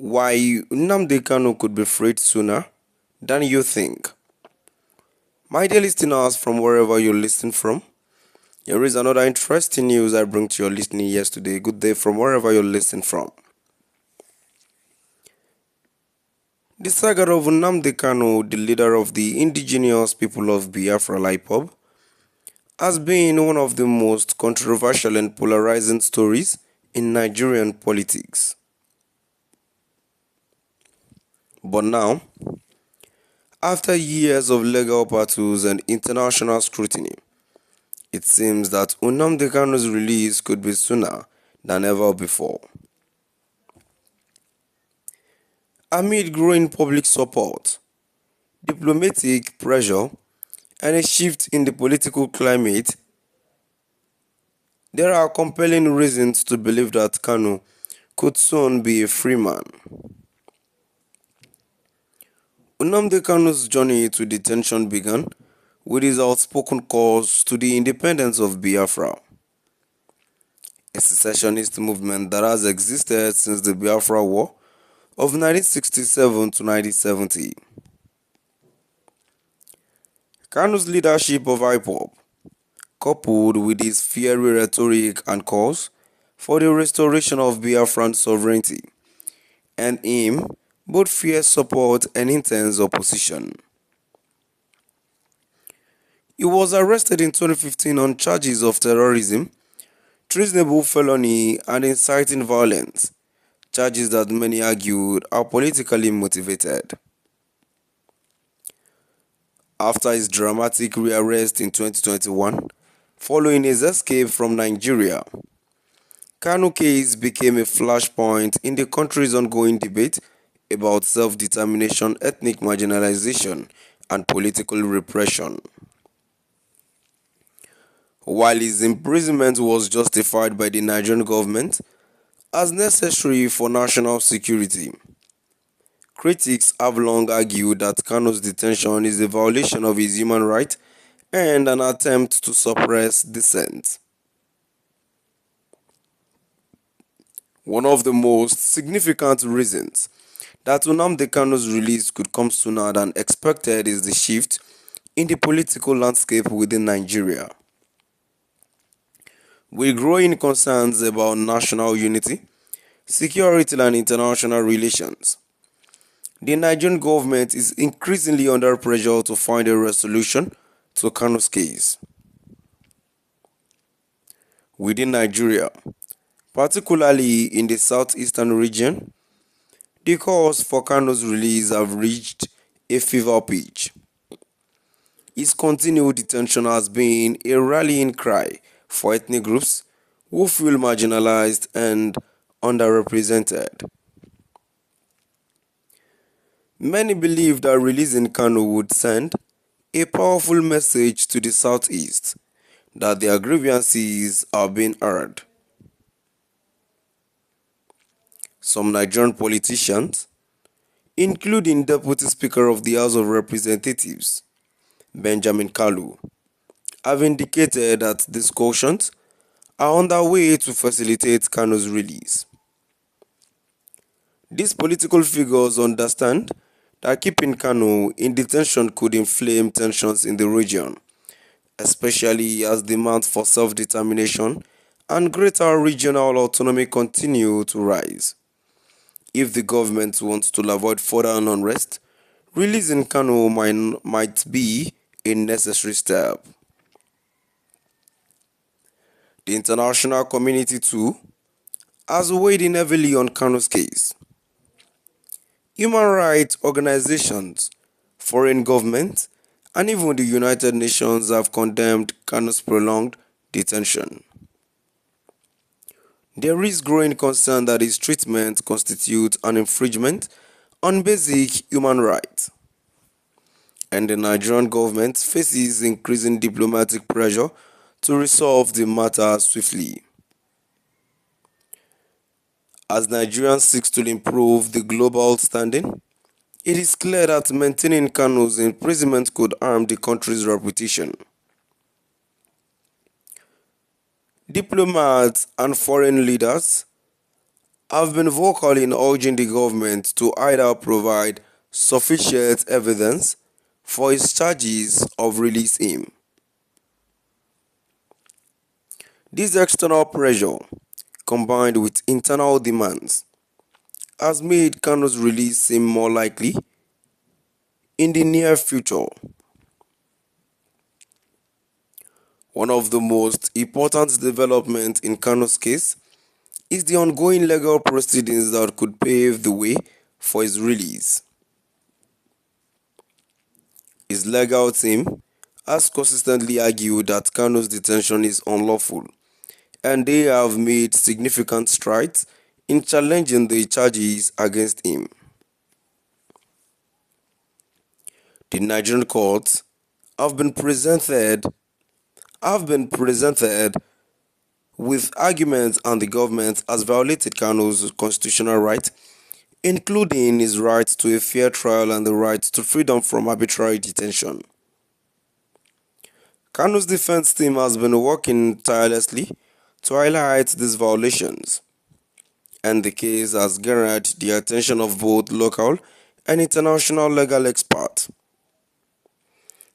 why Nnamdi Kanu could be freed sooner than you think. My dear listeners, from wherever you're listening from, here is another interesting news I bring to your listening ears today. Good day from wherever you're listening from. The saga of Nnamdi Kanu, the leader of the indigenous people of Biafra IPOB, has been one of the most controversial and polarizing stories in Nigerian politics. But now, after years of legal battles and international scrutiny, it seems that Nnamdi Kanu's release could be sooner than ever before. Amid growing public support, diplomatic pressure, and a shift in the political climate, there are compelling reasons to believe that Kanu could soon be a free man. Nnamdi Kanu's journey to detention began with his outspoken calls to the independence of Biafra, a secessionist movement that has existed since the Biafra War of 1967 to 1970. Kanu's leadership of IPOB, coupled with his fiery rhetoric and calls for the restoration of Biafran sovereignty, earned him both fierce support and intense opposition. He was arrested in 2015 on charges of terrorism, treasonable felony, and inciting violence, charges that many argued are politically motivated. After his dramatic rearrest in 2021, following his escape from Nigeria, Kanu case became a flashpoint in the country's ongoing debate about self-determination, ethnic marginalization, and political repression. While his imprisonment was justified by the Nigerian government as necessary for national security, critics have long argued that Kanu's detention is a violation of his human rights and an attempt to suppress dissent. One of the most significant reasons that Nnamdi Kanu's release could come sooner than expected is the shift in the political landscape within Nigeria. With growing concerns about national unity, security, and international relations, the Nigerian government is increasingly under pressure to find a resolution to Kanu's case. Within Nigeria, particularly in the southeastern region, the calls for Kanu's release have reached a fever pitch. His continued detention has been a rallying cry for ethnic groups who feel marginalized and underrepresented. Many believe that releasing Kanu would send a powerful message to the southeast that their grievances are being heard. Some Nigerian politicians, including Deputy Speaker of the House of Representatives, Benjamin Kalu, have indicated that discussions are underway to facilitate Kanu's release. These political figures understand that keeping Kanu in detention could inflame tensions in the region, especially as demands for self-determination and greater regional autonomy continue to rise. If the government wants to avoid further unrest, releasing Kanu might be a necessary step. The international community too has weighed in heavily on Kanu's case. Human rights organizations, foreign governments, and even the United Nations have condemned Kanu's prolonged detention. There is growing concern that his treatment constitutes an infringement on basic human rights, and the Nigerian government faces increasing diplomatic pressure to resolve the matter swiftly. As Nigeria seeks to improve the global standing, it is clear that maintaining Kanu's imprisonment could harm the country's reputation. Diplomats and foreign leaders have been vocal in urging the government to either provide sufficient evidence for his charges or release him. This external pressure, combined with internal demands, has made Kanu's release seem more likely in the near future. One of the most important developments in Kanu's case is the ongoing legal proceedings that could pave the way for his release. His legal team has consistently argued that Kanu's detention is unlawful, and they have made significant strides in challenging the charges against him. The Nigerian courts have been presented have been presented with arguments and the government has violated Kanu's constitutional right, including his right to a fair trial and the right to freedom from arbitrary detention. Kanu's defense team has been working tirelessly to highlight these violations, and the case has garnered the attention of both local and international legal experts.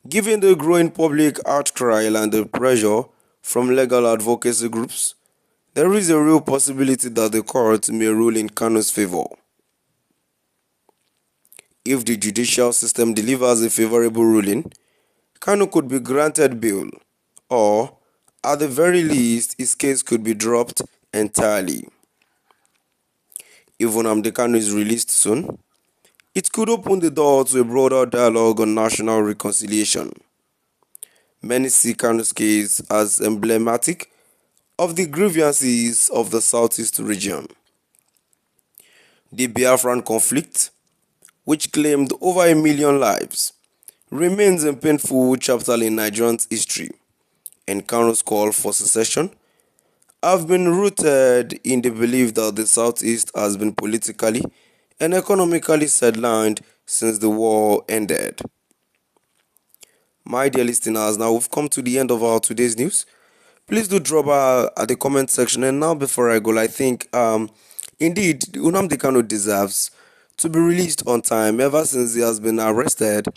Given the growing public outcry and the pressure from legal advocacy groups, there is a real possibility that the court may rule in Kanu's favor. If the judicial system delivers a favorable ruling, Kanu could be granted bail, or, at the very least, his case could be dropped entirely. If Nnamdi Kanu is released soon, it could open the door to a broader dialogue on national reconciliation. Many see Kanu's case as emblematic of the grievances of the Southeast region. The Biafran conflict, which claimed over a million lives, remains a painful chapter in Nigerian history, and Kanu's call for secession have been rooted in the belief that the Southeast has been politically and economically sidelined since the war ended. My dear listeners, now we've come to the end of our today's news. Please do drop at the comment section. And now, before I go, I think indeed Nnamdi Kanu deserves to be released on time. Ever since he has been arrested,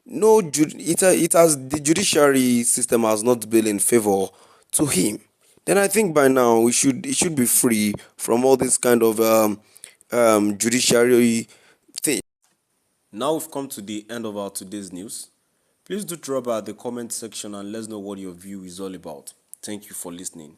no, it has the judiciary system has not been in favor to him. Then I think by now he should be free from all this kind of judiciary thing. Now we've come to the end of our today's news. Please do drop at the comment section and let us know what your view is all about. Thank you for listening.